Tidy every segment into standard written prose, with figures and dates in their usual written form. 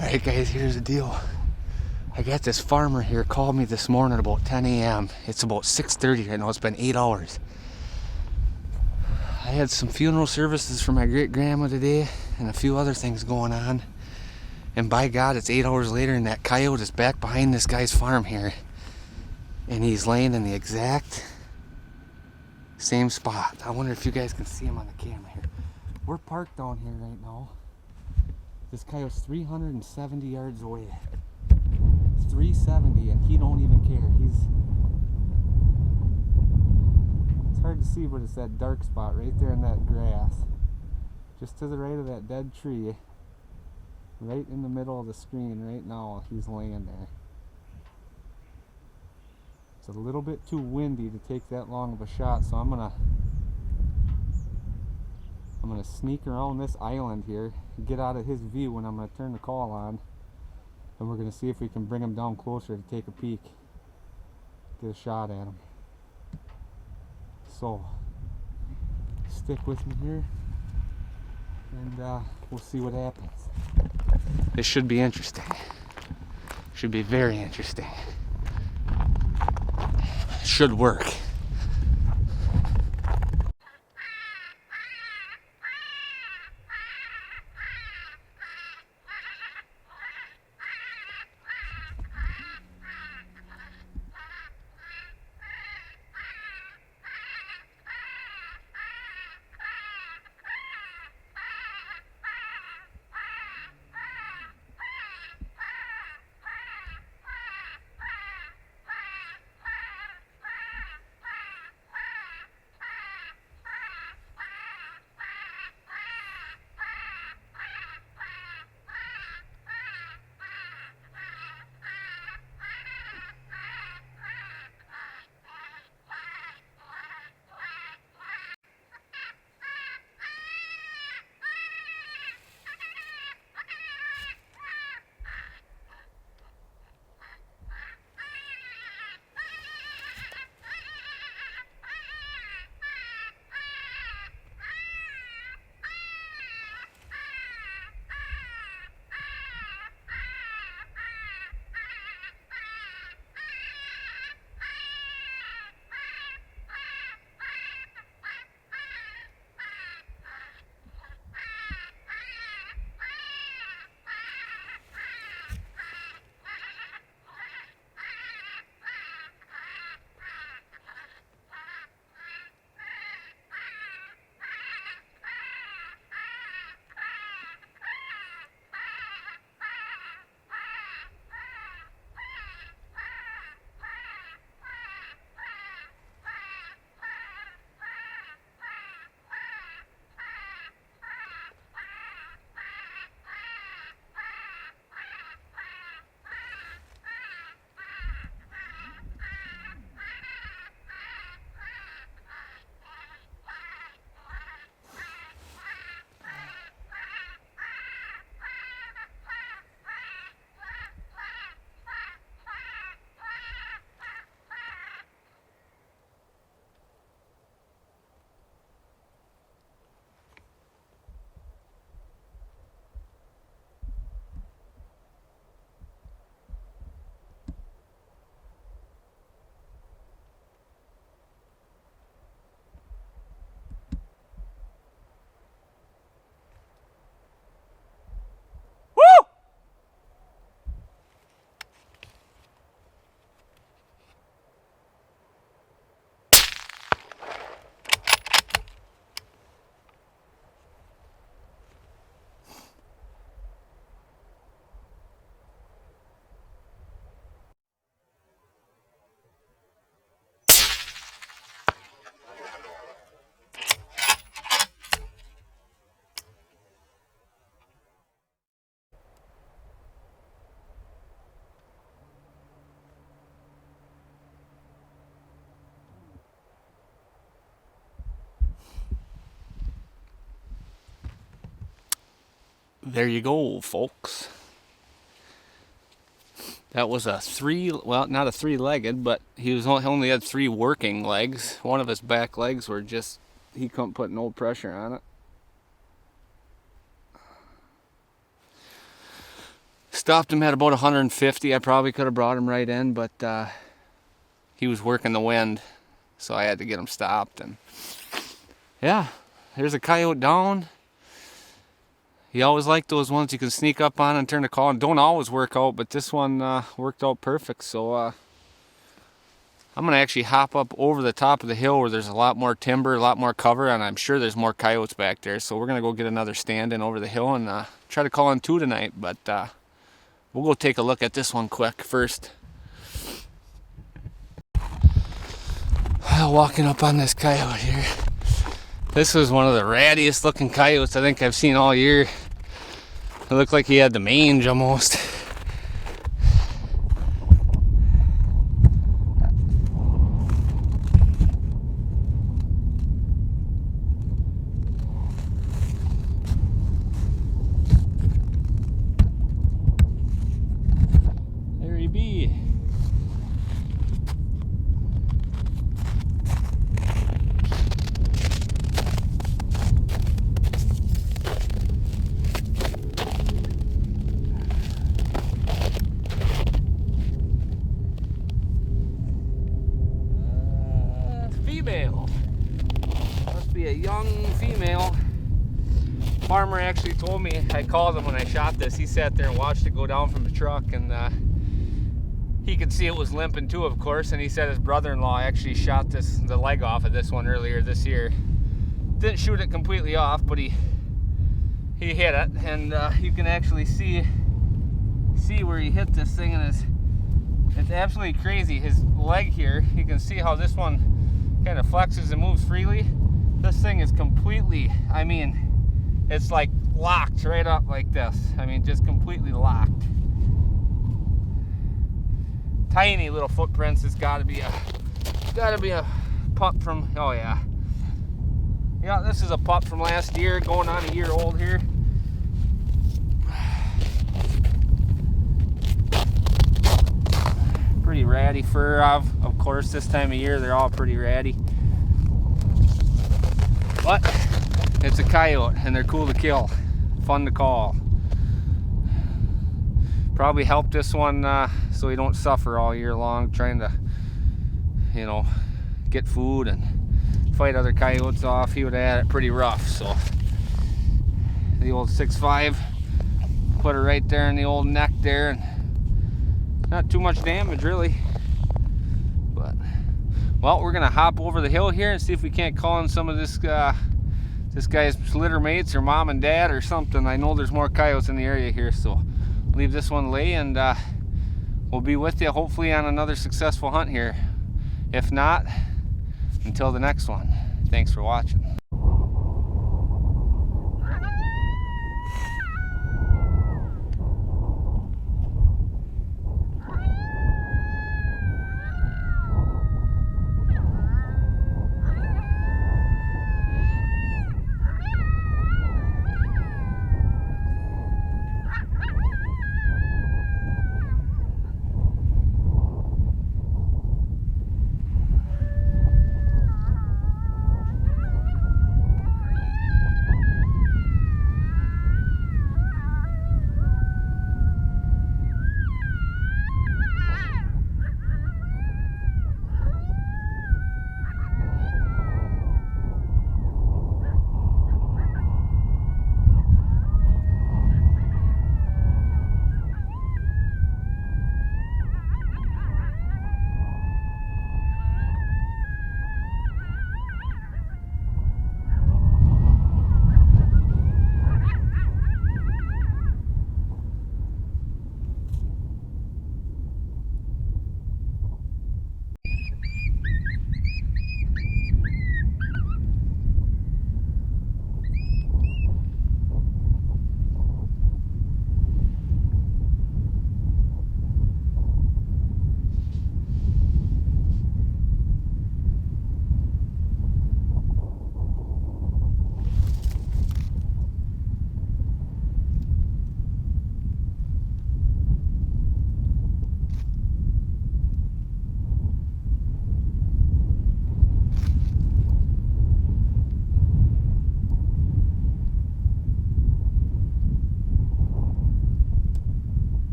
Alright guys, here's the deal. I got this farmer here called me this morning at about 10 a.m. It's about 6:30 right now. It's been 8 hours. I had some funeral services for my great-grandma today and a few other things going on. And by God, it's 8 hours later and that coyote is back behind this guy's farm here. And he's laying in the exact same spot. I wonder if you guys can see him on the camera here. We're parked down here right now. This coyote's 370 yards away. 370 and he don't even care. It's hard to see, but it's that dark spot right there in that grass. Just to the right of that dead tree. Right in the middle of the screen right now, he's laying there. It's a little bit too windy to take that long of a shot, so I'm gonna sneak around this island here, get out of his view, and I'm gonna turn the call on, and we're gonna see if we can bring him down closer to take a peek, get a shot at him. So stick with me here, and we'll see what happens. This should be interesting. Should be very interesting. Should work. There you go, folks. That was a not a three-legged, but he only had three working legs. One of his back legs were just, he couldn't put no pressure on it. stopped him at about 150. I probably could have brought him right in, but he was working the wind, so I had to get him stopped. And yeah, there's a coyote down. You always like those ones you can sneak up on and turn the call, and don't always work out, but this one worked out perfect. So I'm gonna actually hop up over the top of the hill where there's a lot more timber, a lot more cover, and I'm sure there's more coyotes back there. So we're gonna go get another stand in over the hill and try to call in 2 tonight, but we'll go take a look at this one quick first. Walking up on this coyote here. This was one of the rattiest looking coyotes I think I've seen all year. It looked like he had the mange almost. There he be. Female. Must be a young female. Farmer actually told me, I called him when I shot this. He sat there and watched it go down from the truck, and he could see it was limping too, of course. And he said his brother-in-law actually shot the leg off of this one earlier this year. Didn't shoot it completely off, but he hit it, and you can actually see where he hit this thing, and it's absolutely crazy. His leg here, you can see how this one kind of flexes and moves freely. This thing is completely, I mean, it's like locked right up like this. I mean, just completely locked. Tiny little footprints. It's got to be a pup from, oh yeah. Yeah, this is a pup from last year, going on a year old here. Pretty ratty fur, of course. This time of year they're all pretty ratty, but it's a coyote and they're cool to kill, fun to call. Probably help this one so he don't suffer all year long trying to, you know, get food and fight other coyotes off. He would have had it pretty rough. So the old 6.5, put her right there in the old neck there, and not too much damage really. But well, we're gonna hop over the hill here and see if we can't call in some of this guy's litter mates or mom and dad or something. I know there's more coyotes in the area here, so leave this one lay, and we'll be with you hopefully on another successful hunt here. If not, until the next one. Thanks for watching.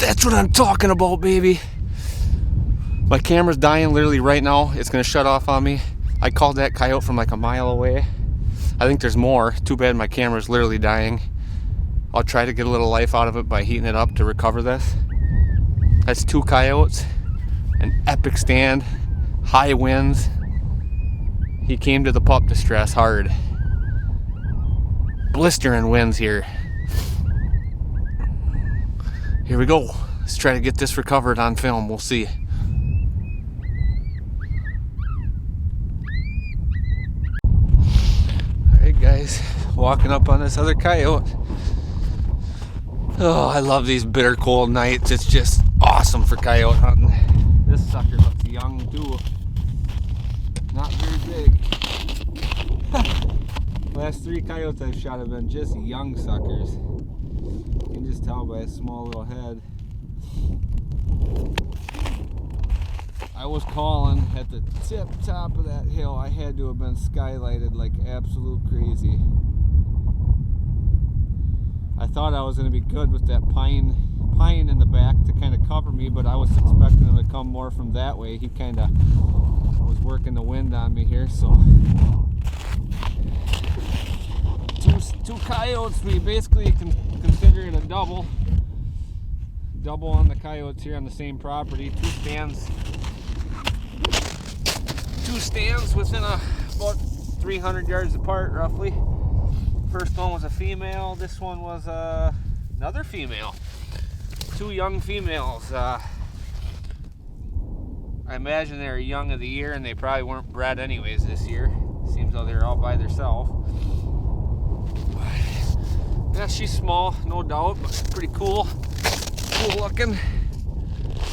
That's what I'm talking about, baby. My camera's dying literally right now. It's gonna shut off on me. I called that coyote from like a mile away. I think there's more. Too bad my camera's literally dying. I'll try to get a little life out of it by heating it up to recover this. That's 2 coyotes, an epic stand, high winds. He came to the pup distress hard. Blistering winds here. Here we go. Let's try to get this recovered on film. We'll see. Alright guys, walking up on this other coyote. Oh, I love these bitter cold nights. It's just awesome for coyote hunting. This sucker looks young too. Not very big. Last 3 coyotes I've shot have been just young suckers. You can just tell by a small little head. I was calling at the tip top of that hill. I had to have been skylighted like absolute crazy. I thought I was going to be good with that pine in the back to kind of cover me, but I was expecting him to come more from that way. He kind of was working the wind on me here, so two coyotes. We basically can consider it a double on the coyotes here on the same property. Two stands within about 300 yards apart roughly. First one was a female, this one was another female. 2 young females. I imagine they're young of the year and they probably weren't bred anyways this year. Seems though they're all by themselves. Yeah, she's small, no doubt, but pretty cool looking.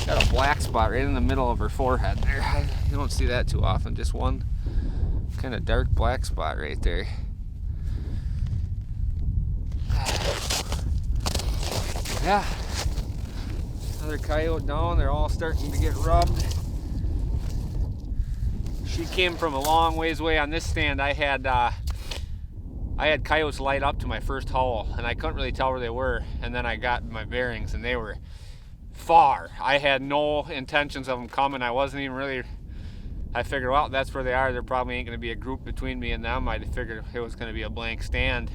Got a black spot right in the middle of her forehead there. You don't see that too often, just one kind of dark black spot right there. Yeah, another coyote down. They're all starting to get rubbed. She came from a long ways away. On this stand I had coyotes light up to my first haul and I couldn't really tell where they were, and then I got my bearings and they were far. I had no intentions of them coming. I wasn't even really, I figured, well, that's where they are. There probably ain't going to be a group between me and them. I figured it was going to be a blank stand.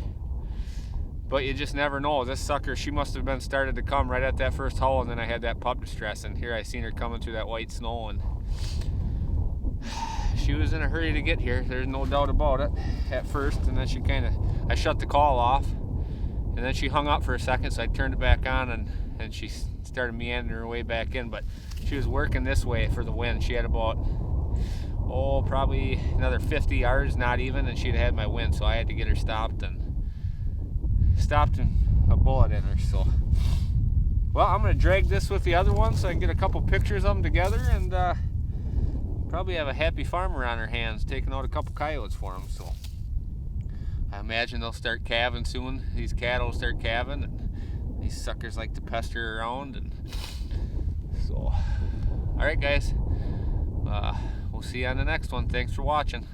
But you just never know. This sucker, she must have been started to come right at that first haul, and then I had that pup distress, and here I seen her coming through that white snow, and she was in a hurry to get here. There's no doubt about it at first, and then she I shut the call off, and then she hung up for a second, so I turned it back on, and she started meandering her way back in, but she was working this way for the wind. She had about, probably another 50 yards, not even, and she'd had my wind, so I had to get her stopped and a bullet in her. So, well, I'm going to drag this with the other one so I can get a couple pictures of them together, and probably have a happy farmer on her hands taking out a couple coyotes for them. So I imagine they'll start calving soon. These cattle will start calving, and these suckers like to pester around. And so, all right guys, we'll see you on the next one. Thanks for watching.